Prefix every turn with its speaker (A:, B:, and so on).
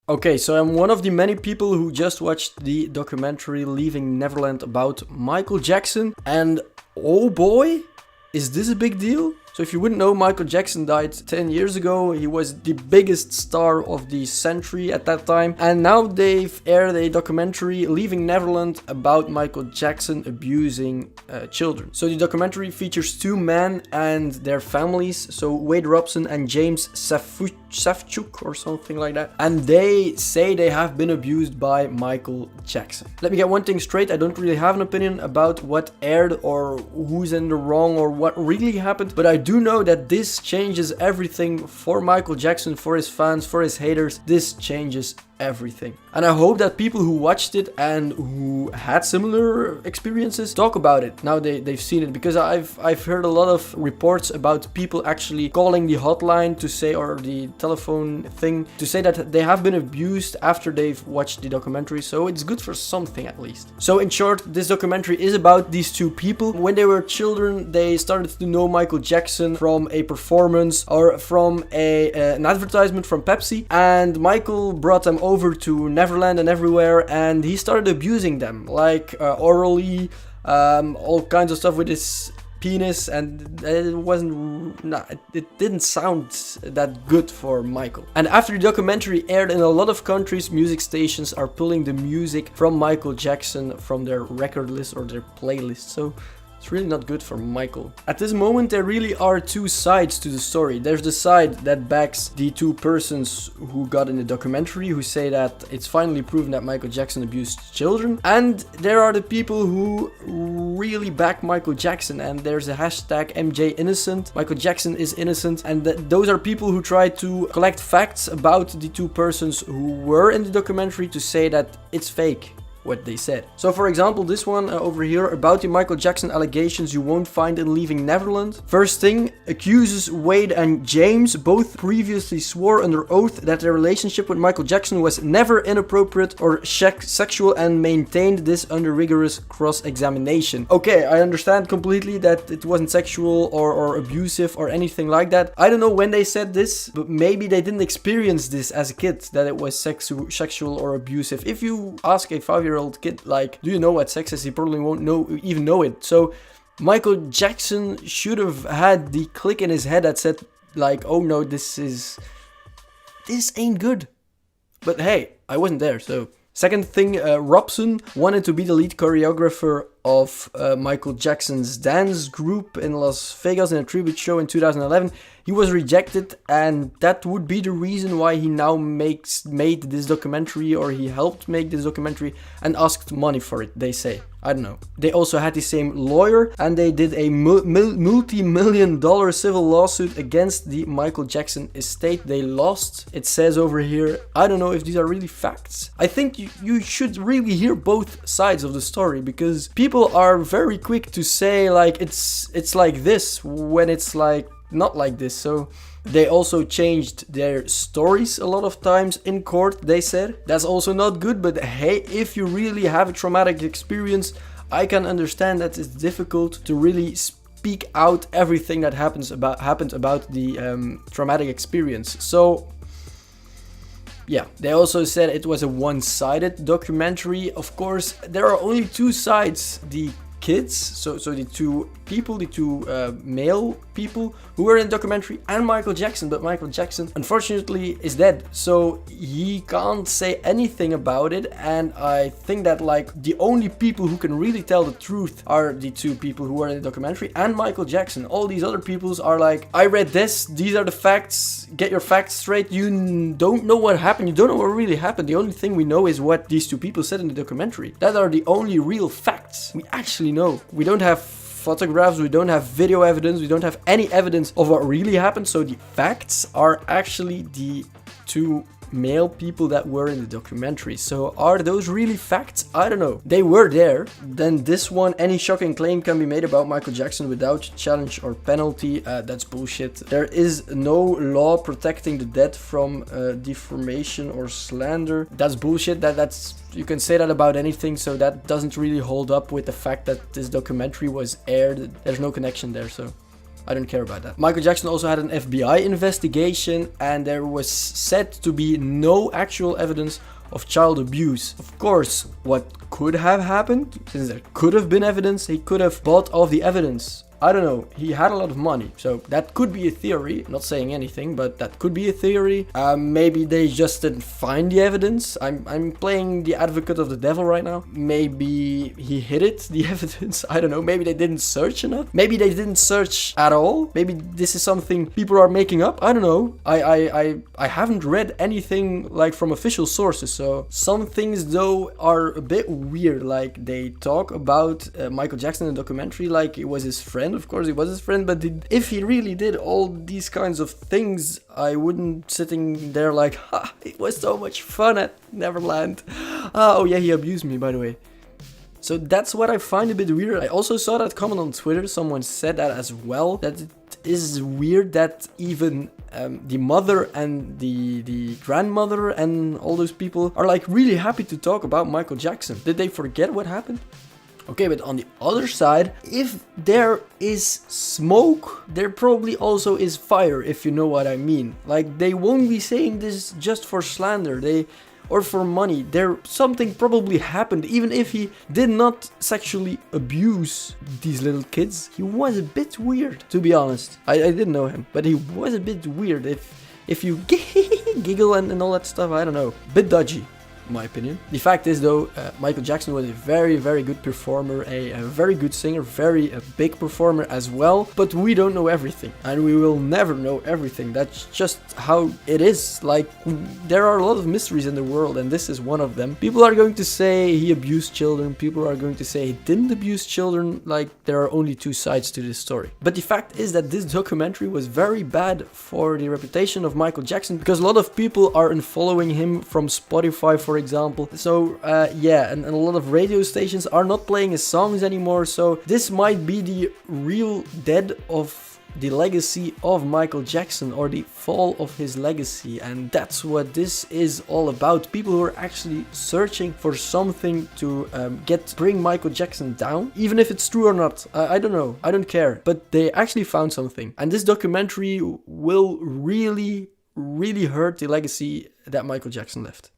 A: Okay, so I'm one of the many people who just watched the documentary Leaving Neverland about Michael Jackson, and oh boy, is this a big deal? So if you wouldn't know, Michael Jackson died 10 years ago. He was the biggest star of the century at that time. And now they've aired a documentary, Leaving Neverland, about Michael Jackson abusing children. So the documentary features two men and their families. So Wade Robson and James Safechuck or something like that. And they say they have been abused by Michael Jackson. Let me get one thing straight. I don't really have an opinion about what aired or who's in the wrong or what really happened. But I do know that this changes everything for Michael Jackson, for his fans, for his haters. This changes everything. And I hope that people who watched it and who had similar experiences talk about it now they've seen it, because I've heard a lot of reports about people actually calling the hotline to say, or the telephone thing, to say that they have been abused after they've watched the documentary. So it's good for something at least. So in short, this documentary is about these two people. When they were children, they started to know Michael Jackson from a performance or from an advertisement from Pepsi, and Michael brought them over to Neverland and everywhere, and he started abusing them, like orally, all kinds of stuff with his penis, and it didn't sound that good for Michael. And after the documentary aired in a lot of countries, music stations are pulling the music from Michael Jackson from their record list or their playlist. So it's really not good for Michael. At this moment, there really are two sides to the story. There's the side that backs the two persons who got in the documentary, who say that it's finally proven that Michael Jackson abused children. And there are the people who really back Michael Jackson, and there's a hashtag MJInnocent, Michael Jackson is innocent. And those are people who try to collect facts about the two persons who were in the documentary to say that it's fake what they said. So for example, this one over here about the Michael Jackson allegations you won't find in Leaving Neverland. First thing, accusers Wade and James both previously swore under oath that their relationship with Michael Jackson was never inappropriate or sexual, and maintained this under rigorous cross-examination. Okay, I understand completely that it wasn't sexual or abusive or anything like that. I don't know when they said this, but maybe they didn't experience this as a kid, that it was sexual or abusive. If you ask a 5-year-old kid, like, do you know what sex is? He probably won't even know it. So Michael Jackson should have had the click in his head that said, like, oh no, this ain't good. But hey, I wasn't there, so. Second thing, Robson wanted to be the lead choreographer of Michael Jackson's dance group in Las Vegas in a tribute show in 2011. He was rejected, and that would be the reason why he now made this documentary, or he helped make this documentary and asked money for it, they say. I don't know. They also had the same lawyer, and they did a multi-million-dollar civil lawsuit against the Michael Jackson estate. They lost. It says over here, I don't know if these are really facts. I think you should really hear both sides of the story, because people are very quick to say like it's like this when it's like not like this. So they also changed their stories a lot of times in court, they said. That's also not good, but hey, if you really have a traumatic experience, I can understand that it's difficult to really speak out everything that happened about the traumatic experience. So yeah, they also said it was a one-sided documentary. Of course, there are only two sides. The kids, so the two people, the two male people who were in the documentary, and Michael Jackson. But Michael Jackson unfortunately is dead, so he can't say anything about it. And I think that like the only people who can really tell the truth are the two people who were in the documentary and Michael Jackson. All these other peoples are like, I read this, these are the facts, get your facts straight. You don't know what happened, you don't know what really happened. The only thing we know is what these two people said in the documentary. That are the only real facts we actually know. We don't have photographs, we don't have video evidence, we don't have any evidence of what really happened. So the facts are actually the two male people that were in the documentary. So are those really facts? I don't know. They were there. Then this one, any shocking claim can be made about Michael Jackson without challenge or penalty. That's bullshit. There is no law protecting the dead from defamation or slander. That's bullshit. That's you can say that about anything, so that doesn't really hold up with the fact that this documentary was aired. There's no connection there, so I don't care about that. Michael Jackson also had an FBI investigation, and there was said to be no actual evidence of child abuse. Of course, what could have happened, since there could have been evidence, he could have bought all the evidence. I don't know, he had a lot of money, so that could be a theory. I'm not saying anything, but that could be a theory. Maybe they just didn't find the evidence. I'm playing the advocate of the devil right now. Maybe he hid it, the evidence. I don't know, maybe they didn't search enough. Maybe they didn't search at all. Maybe this is something people are making up. I don't know. I haven't read anything like from official sources, so some things though are a bit weird. Like they talk about Michael Jackson in the documentary like it was his friend. Of course, he was his friend, but if he really did all these kinds of things, I wouldn't sitting there like, ha, it was so much fun at Neverland. Oh yeah, he abused me, by the way. So that's what I find a bit weird. I also saw that comment on Twitter. Someone said that as well, that it is weird that even the mother and the grandmother and all those people are like really happy to talk about Michael Jackson. Did they forget what happened? Okay, but on the other side, if there is smoke, there probably also is fire, if you know what I mean. Like, they won't be saying this just for slander, or for money. Something probably happened, even if he did not sexually abuse these little kids. He was a bit weird, to be honest. I didn't know him, but he was a bit weird. If you giggle and all that stuff, I don't know. Bit dodgy, in my opinion. The fact is though, Michael Jackson was a very, very good performer, a very good singer, a big performer as well, but we don't know everything, and we will never know everything. That's just how it is. Like, there are a lot of mysteries in the world, and this is one of them. People are going to say he abused children, people are going to say he didn't abuse children. Like, there are only two sides to this story. But the fact is that this documentary was very bad for the reputation of Michael Jackson, because a lot of people are unfollowing him from Spotify, for example. So yeah, and a lot of radio stations are not playing his songs anymore. So this might be the real death of the legacy of Michael Jackson, or the fall of his legacy. And that's what this is all about. People who are actually searching for something to bring Michael Jackson down, even if it's true or not. I don't know, I don't care, but they actually found something, and this documentary will really hurt the legacy that Michael Jackson left.